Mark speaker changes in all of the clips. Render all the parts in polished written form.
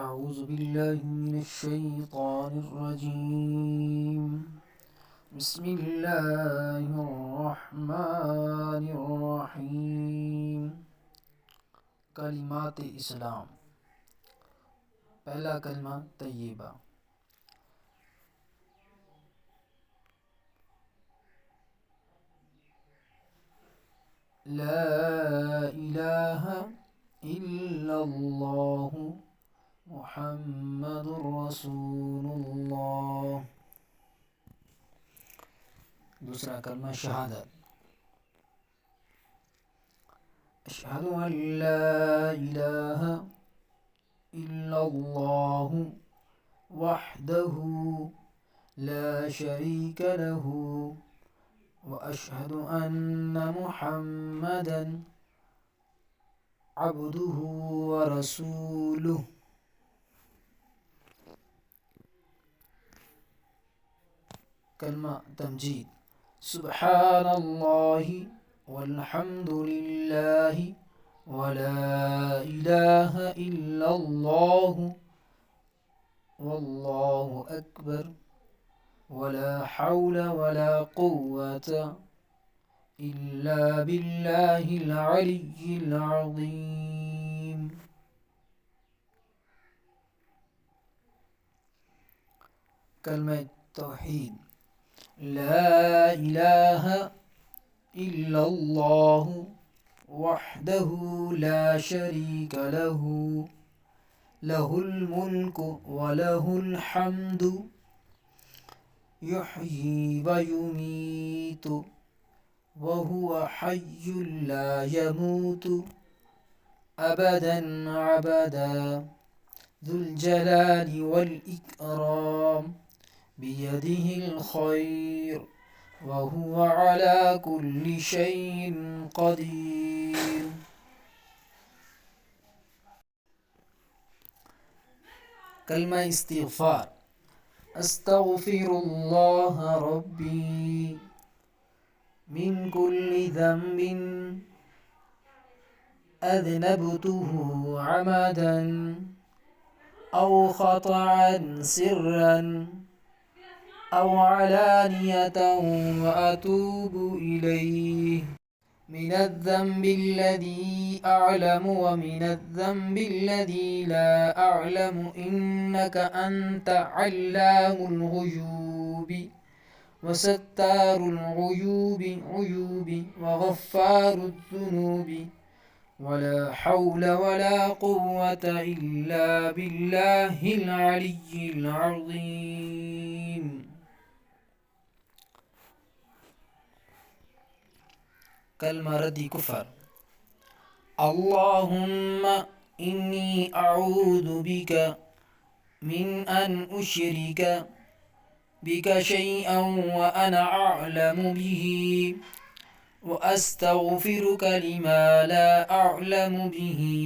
Speaker 1: أعوذ بالله من الشيطان الرجيم. بسم الله الرحمن الرحيم. कलिमात इस्लाम। पहला कलमा तय्यबा। ला इलाहा इल्लल्लाह मुहम्मदुर रसूलुल्लाह। दूसरा कलमा शहादत। अशहदु अन ला इलाहा इल्लल्लाह वहदहु ला शरीक लहु व अशहदु अन्न मुहम्मदन अब्दुहु व रसूलुहु। कलमा तमजीद। सुब्हानल्लाहि वल्हम्दुलिल्लाहि वला इलाहा इल्लल्लाहु वल्लाहु अकबर वला हौला वला कुव्वता इल्ला बिल्लाहिल अलिय्यिल अज़ीम। कलमा तौहीद। ला इलाहा इल्लल्लाहु वहदहु ला शरीक लहु लहुल मुल्कु व लहुल हम्दु युह्यी व युमीतु व हुवा हय्युन ला यमूतु अबदन अबदा ज़ुल जलालि वल इकराम बियदिहिल खैर व हुवा अला कुल्लि शैइन क़दीर। कलमा इस्तिग़फ़ार। अस्तग़फ़िरुल्लाह रब्बी मिन कुल्लि ज़ंबिन अज़नबतुहु अमदन औ ख़तअन सिर्रन औ अलानियतन व अतूबु इलैहि मिनज़्ज़ंबिल्लज़ी अअलमु व मिनज़्ज़ंबिल्लज़ी ला अअलमु इन्नक अन्त अल्लामुल ग़ुयूबि व सत्तारुल ग़ुयूबि व ग़फ़्फ़ारुज़ ज़ुनूबि वला हौला वला कुव्वता इल्ला बिल्लाहिल अलिय्यिल अज़ीम। कलमा रद्दी कुफ़र। अल्लाहुम्मा इन्नी अऊज़ु बिका मिन अन उश्रिका बिका शैअन व अना अअलमु बिही व अस्तग़फ़िरुका लिमा ला अअलमु बिही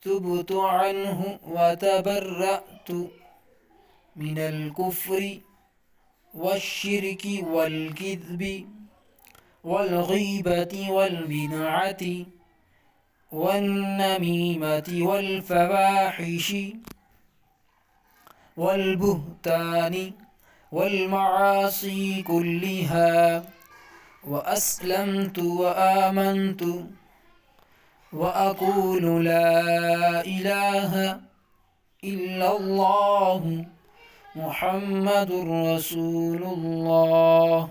Speaker 1: तुब्तु अन्हु व तबर्रअतु मिनल कुफ्रि वश्शिर्कि वल किज़्बि वल ग़ीबति वल बिदअति वन नमीमति वल फ़वाहिशि वल बुहतानि वल मआसी कुल्लिहा व अस्लमतु व आमनतु व अक़ूलु ला इलाहा इल्लल्लाहु मुहम्मदुर रसूलुल्लाह।